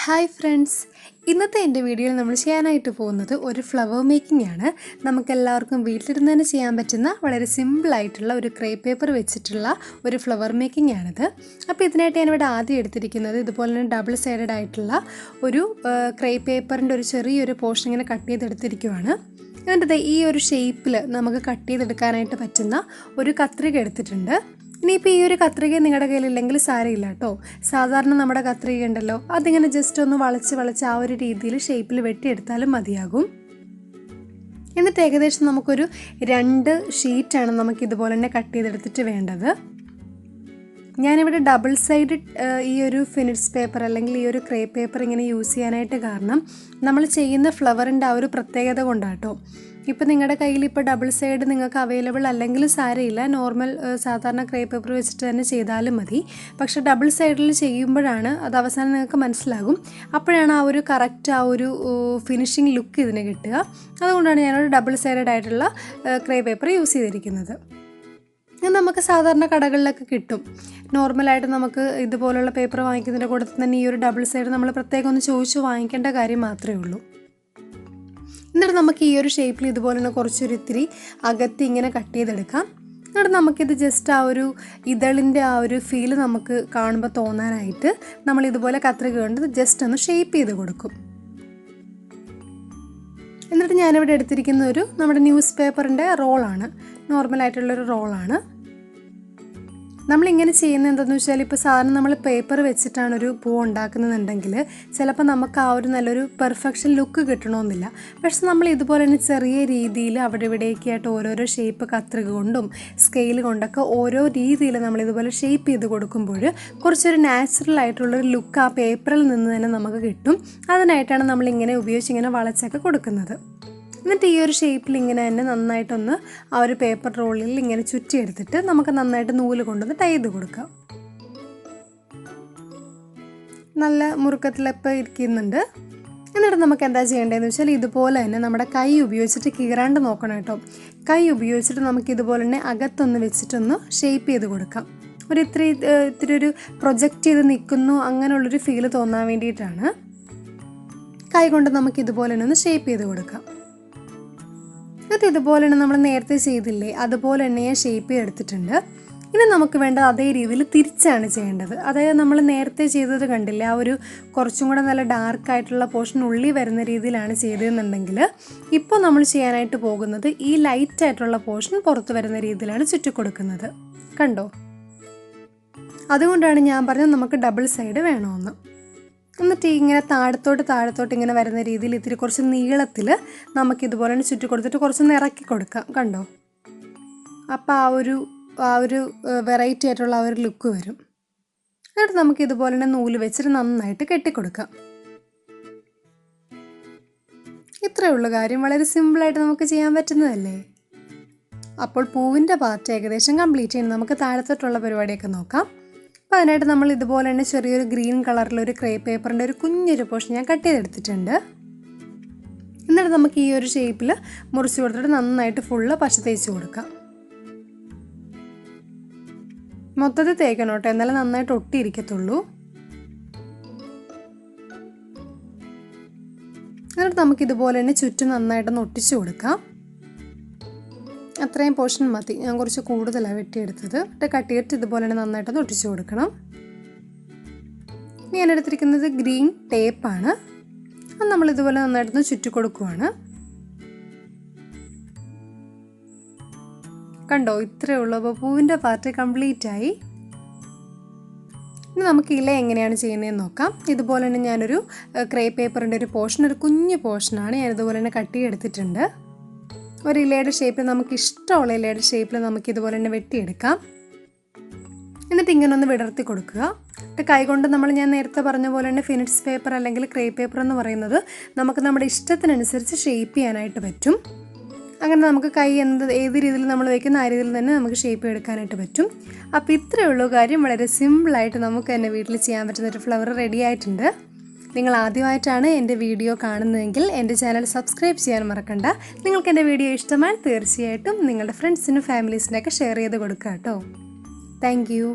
Hi friends, ഇന്നത്തെ എൻ്റെ വീഡിയോയിൽ നമ്മൾ ചെയ്യാനായിട്ട് പോകുന്നത് ഒരു ഫ്ലവർ മേക്കിംഗ് ആണ്. നമുക്കെല്ലാവർക്കും വീട്ടിലിരുന്ന് തന്നെ ചെയ്യാൻ പറ്റുന്ന വളരെ സിമ്പിളായിട്ടുള്ള ഒരു ക്രേപ്പ് പേപ്പർ വെച്ചിട്ടുള്ള ഒരു ഫ്ലവർ മേക്കിംഗ് ആണിത്. അപ്പോൾ ഇതിനായിട്ട് ഞാനിവിടെ ആദ്യം എടുത്തിരിക്കുന്നത് ഇതുപോലെ തന്നെ ഡബിൾ സൈഡഡ് ആയിട്ടുള്ള ഒരു ക്രേപ്പ് പേപ്പറിൻ്റെ ഒരു ചെറിയൊരു പോർഷൻ ഇങ്ങനെ കട്ട് ചെയ്തെടുത്തിരിക്കുവാണ്. എന്നിട്ട് ഈ ഒരു ഷേപ്പിൽ നമുക്ക് കട്ട് ചെയ്തെടുക്കാനായിട്ട് പറ്റുന്ന ഒരു കത്രിക എടുത്തിട്ടുണ്ട്. ഇനിയിപ്പോൾ ഈ ഒരു കത്രിക നിങ്ങളുടെ കയ്യിലില്ലെങ്കിൽ സാരമില്ല കേട്ടോ. സാധാരണ നമ്മുടെ കത്രിക ഉണ്ടല്ലോ, അതിങ്ങനെ ജസ്റ്റ് ഒന്ന് വളച്ച് ആ ഒരു രീതിയിൽ ഷേപ്പിൽ വെട്ടിയെടുത്താലും മതിയാകും. എന്നിട്ട് ഏകദേശം നമുക്കൊരു 2 ഷീറ്റാണ് നമുക്കിതുപോലെ തന്നെ കട്ട് ചെയ്തെടുത്തിട്ട് വേണ്ടത്. ഞാനിവിടെ ഡബിൾ സൈഡ് ഈ ഒരു ഫിനിഷ് പേപ്പർ അല്ലെങ്കിൽ ഈ ഒരു ക്രേപ്പ് പേപ്പർ ഇങ്ങനെ യൂസ് ചെയ്യാനായിട്ട് കാരണം നമ്മൾ ചെയ്യുന്ന ഫ്ലവറിൻ്റെ ആ ഒരു പ്രത്യേകത കൊണ്ടാട്ടോ. ഇപ്പോൾ നിങ്ങളുടെ കയ്യിൽ ഇപ്പോൾ ഡബിൾ സൈഡ് നിങ്ങൾക്ക് അവൈലബിൾ അല്ലെങ്കിൽ സാരമില്ല, നോർമൽ സാധാരണ ക്രേപ്പ് പേപ്പർ വെച്ചിട്ട് തന്നെ ചെയ്താലും മതി. പക്ഷേ ഡബിൾ സൈഡിൽ ചെയ്യുമ്പോഴാണ് അത് അവസാനം നിങ്ങൾക്ക് മനസ്സിലാകും, അപ്പോഴാണ് ആ ഒരു കറക്റ്റ് ആ ഒരു ഫിനിഷിങ് ലുക്ക് ഇതിന് കിട്ടുക. അതുകൊണ്ടാണ് ഞാനൊരു ഡബിൾ സൈഡഡ് ആയിട്ടുള്ള ക്രേപ്പ് പേപ്പർ യൂസ് ചെയ്തിരിക്കുന്നത്. നമുക്ക് സാധാരണ കടകളിലൊക്കെ കിട്ടും. നോർമലായിട്ട് നമുക്ക് ഇതുപോലുള്ള പേപ്പർ വാങ്ങിക്കുന്നതിൻ്റെ കൂടെ തന്നെ ഈ ഒരു ഡബിൾ സൈഡ് നമ്മൾ പ്രത്യേകം ഒന്ന് ചോദിച്ച് വാങ്ങിക്കേണ്ട കാര്യം മാത്രമേ ഉള്ളൂ. എന്നിട്ട് നമുക്ക് ഈ ഒരു ഷേപ്പിൽ ഇതുപോലെ തന്നെ കുറച്ചൊരു ഇത്തിരി അകത്തി ഇങ്ങനെ കട്ട് ചെയ്തെടുക്കാം. എന്നിട്ട് നമുക്കിത് ജസ്റ്റ് ആ ഒരു ഇതളിൻ്റെ ആ ഒരു ഫീല് നമുക്ക് കാണുമ്പോൾ തോന്നാനായിട്ട് നമ്മൾ ഇതുപോലെ കത്രിക കൊണ്ട് ജസ്റ്റ് ഒന്ന് ഷേപ്പ് ചെയ്ത് കൊടുക്കും. എന്നിട്ട് ഞാനിവിടെ എടുത്തിരിക്കുന്ന നമ്മുടെ ന്യൂസ് പേപ്പറിൻ്റെ റോളാണ്, നോർമലായിട്ടുള്ളൊരു റോളാണ്. നമ്മളിങ്ങനെ ചെയ്യുന്നത് എന്താണെന്ന് വെച്ചാൽ, ഇപ്പോൾ സാധാരണ നമ്മൾ പേപ്പർ വെച്ചിട്ടാണ് ഒരു പൂ ഉണ്ടാക്കുന്നതെന്നുണ്ടെങ്കിൽ ചിലപ്പോൾ നമുക്ക് ആ ഒരു നല്ലൊരു പെർഫെക്ഷൻ ലുക്ക് കിട്ടണമെന്നില്ല. പക്ഷെ നമ്മൾ ഇതുപോലെ തന്നെ ചെറിയ രീതിയിൽ അവിടെ ഇവിടേക്കായിട്ട് ഓരോരോ ഷേപ്പ് കത്രിക കൊണ്ടും സ്കെയിൽ കൊണ്ടൊക്കെ ഓരോ രീതിയിൽ നമ്മളിതുപോലെ ഷേപ്പ് ചെയ്ത് കൊടുക്കുമ്പോൾ കുറച്ചൊരു നാച്ചുറൽ ആയിട്ടുള്ളൊരു ലുക്ക് ആ പേപ്പറിൽ നിന്ന് തന്നെ നമുക്ക് കിട്ടും. അതിനായിട്ടാണ് നമ്മളിങ്ങനെ ഉപയോഗിച്ച് ഇങ്ങനെ വളച്ചൊക്കെ കൊടുക്കുന്നത്. എന്നിട്ട് ഈ ഒരു ഷേപ്പിൽ ഇങ്ങനെ തന്നെ നന്നായിട്ടൊന്ന് ആ ഒരു പേപ്പർ റോളിൽ ഇങ്ങനെ ചുറ്റിയെടുത്തിട്ട് നമുക്ക് നന്നായിട്ട് നൂല് കൊണ്ടൊന്ന് ടൈ ചെയ്ത് കൊടുക്കാം. നല്ല മുറുക്കത്തിലപ്പോൾ ഇരിക്കുന്നുണ്ട്. എന്നിട്ട് നമുക്ക് എന്താ ചെയ്യേണ്ടതെന്ന് വെച്ചാൽ, ഇതുപോലെ തന്നെ നമ്മുടെ കൈ ഉപയോഗിച്ചിട്ട് കീറാണ്ട് നോക്കണം കേട്ടോ. കൈ ഉപയോഗിച്ചിട്ട് നമുക്ക് ഇതുപോലെ തന്നെ അകത്തൊന്ന് വെച്ചിട്ടൊന്ന് ഷേപ്പ് ചെയ്ത് കൊടുക്കാം. ഇത്തിരി ഒരു പ്രൊജക്റ്റ് ചെയ്ത് നിൽക്കുന്നു അങ്ങനെയുള്ളൊരു ഫീല് തോന്നാൻ വേണ്ടിയിട്ടാണ്. കൈ കൊണ്ട് നമുക്ക് ഇതുപോലെ തന്നെ ഒന്ന് ഷേപ്പ് ചെയ്ത് കൊടുക്കാം. എന്നിട്ട് ഇതുപോലെ തന്നെ നമ്മൾ നേരത്തെ ചെയ്തില്ലേ, അതുപോലെ തന്നെ ഞാൻ ഷേപ്പ് ചെയ്തെടുത്തിട്ടുണ്ട്. ഇനി നമുക്ക് വേണ്ടത് അതേ രീതിയിൽ തിരിച്ചാണ് ചെയ്യേണ്ടത്. അതായത് നമ്മൾ നേരത്തെ ചെയ്തത് കണ്ടില്ലേ, ആ ഒരു കുറച്ചും കൂടെ നല്ല ഡാർക്കായിട്ടുള്ള പോർഷൻ ഉള്ളിൽ വരുന്ന രീതിയിലാണ് ചെയ്തതെന്നുണ്ടെങ്കിൽ, ഇപ്പോൾ നമ്മൾ ചെയ്യാനായിട്ട് പോകുന്നത് ഈ ലൈറ്റായിട്ടുള്ള പോർഷൻ പുറത്ത് വരുന്ന രീതിയിലാണ് ചുറ്റിക്കൊടുക്കുന്നത്. കണ്ടോ? അതുകൊണ്ടാണ് ഞാൻ പറഞ്ഞത് നമുക്ക് ഡബിൾ സൈഡ് വേണമെന്ന്. എന്നിട്ട് ഇങ്ങനെ താഴത്തോട്ട് ഇങ്ങനെ വരുന്ന രീതിയിൽ ഇത്തിരി കുറച്ച് നീളത്തിൽ നമുക്കിതുപോലെ തന്നെ ചുറ്റി കൊടുത്തിട്ട് കുറച്ച് ഇറക്കി കൊടുക്കാം. കണ്ടോ? അപ്പോൾ ആ ഒരു വെറൈറ്റി ആയിട്ടുള്ള ആ ഒരു ലുക്ക് വരും. എന്നിട്ട് നമുക്കിതുപോലെ തന്നെ നൂല് വെച്ചിട്ട് നന്നായിട്ട് കെട്ടിക്കൊടുക്കാം. ഇത്രയേ ഉള്ളൂ കാര്യം. വളരെ സിമ്പിളായിട്ട് നമുക്ക് ചെയ്യാൻ പറ്റുന്നതല്ലേ. അപ്പോൾ പൂവിൻ്റെ പാർട്ട് ഏകദേശം കംപ്ലീറ്റ് ചെയ്യുന്നത്. നമുക്ക് താഴത്തോട്ടുള്ള പരിപാടിയൊക്കെ നോക്കാം. അപ്പോൾ അതിനായിട്ട് നമ്മൾ ഇതുപോലെ തന്നെ ചെറിയൊരു ഗ്രീൻ കളറിലൊരു ക്രേപ്പ് പേപ്പറിൻ്റെ ഒരു കുഞ്ഞൊരു പോർഷൻ ഞാൻ കട്ട് ചെയ്തെടുത്തിട്ടുണ്ട്. എന്നിട്ട് നമുക്ക് ഈ ഒരു ഷേപ്പിൽ മുറിച്ച് കൊടുത്തിട്ട് നന്നായിട്ട് ഫുള്ള് പശ തേച്ച് കൊടുക്കാം. മൊത്തത്തിൽ തേക്കണം കേട്ടോ, എന്നാലും നന്നായിട്ട് ഒട്ടിയിരിക്കത്തുള്ളൂ. എന്നിട്ട് നമുക്കിതുപോലെ തന്നെ ചുറ്റും നന്നായിട്ടൊന്ന് ഒട്ടിച്ചു കൊടുക്കാം. അത്രയും പോർഷൻ മതി, ഞാൻ കുറച്ച് കൂടുതലാണ് വെട്ടിയെടുത്തത്. എന്നിട്ട് കട്ട് ചെയ്തിട്ട് ഇതുപോലെ തന്നെ നന്നായിട്ടൊന്ന് ഒട്ടിച്ചു കൊടുക്കണം. ഞാൻ എടുത്തിരിക്കുന്നത് ഗ്രീൻ ടേപ്പാണ്. അത് നമ്മളിതുപോലെ നന്നായിട്ടൊന്ന് ചുറ്റി കൊടുക്കുവാണ്. കണ്ടോ? ഇത്രയേ ഉള്ളൂ. അപ്പോൾ പൂവിൻ്റെ പാർട്ട് കംപ്ലീറ്റ് ആയി. ഇനി നമുക്ക് ഇല എങ്ങനെയാണ് ചെയ്യുന്നതെന്ന് നോക്കാം. ഇതുപോലെ തന്നെ ഞാനൊരു ക്രേപ്പ് പേപ്പറിൻ്റെ ഒരു പോർഷൻ, ഒരു കുഞ്ഞു പോർഷനാണ് ഞാനിതുപോലെ തന്നെ കട്ട് ചെയ്തെടുത്തിട്ടുണ്ട്. ഒരു ഇലയുടെ ഷേപ്പിൽ, നമുക്ക് ഇഷ്ടമുള്ള ഇലയുടെ ഷേപ്പിൽ നമുക്കിതുപോലെ തന്നെ വെട്ടിയെടുക്കാം. എന്നിട്ട് ഇങ്ങനെ ഒന്ന് വിടർത്തി കൊടുക്കുക. എന്നിട്ട് കൈകൊണ്ട് ഞാൻ നേരത്തെ പറഞ്ഞ പോലെ തന്നെ ഫിനിഷ് പേപ്പർ അല്ലെങ്കിൽ ക്രേപ്പ് പേപ്പർ എന്ന് പറയുന്നത് നമുക്ക് നമ്മുടെ ഇഷ്ടത്തിനനുസരിച്ച് ഷേപ്പ് ചെയ്യാനായിട്ട് പറ്റും. അങ്ങനെ നമുക്ക് കൈ ഏത് രീതിയിൽ നമ്മൾ വയ്ക്കുന്ന ആ രീതിയിൽ തന്നെ നമുക്ക് ഷേപ്പ് എടുക്കാനായിട്ട് പറ്റും. അപ്പോൾ ഇത്രയേ ഉള്ളൂ കാര്യം. വളരെ സിമ്പിളായിട്ട് നമുക്ക് തന്നെ വീട്ടിൽ ചെയ്യാൻ പറ്റുന്നൊരു ഫ്ലവർ റെഡി ആയിട്ടുണ്ട്. നിങ്ങൾ ആദ്യമായിട്ടാണ് എൻ്റെ വീഡിയോ കാണുന്നതെങ്കിൽ എൻ്റെ ചാനൽ സബ്സ്ക്രൈബ് ചെയ്യാൻ മറക്കണ്ട. നിങ്ങൾക്ക് എൻ്റെ വീഡിയോ ഇഷ്ടമായാൽ തീർച്ചയായിട്ടും നിങ്ങളുടെ ഫ്രണ്ട്സിനും ഫാമിലീസിനൊക്കെ ഷെയർ ചെയ്ത് കൊടുക്കുക കേട്ടോ. Thank you.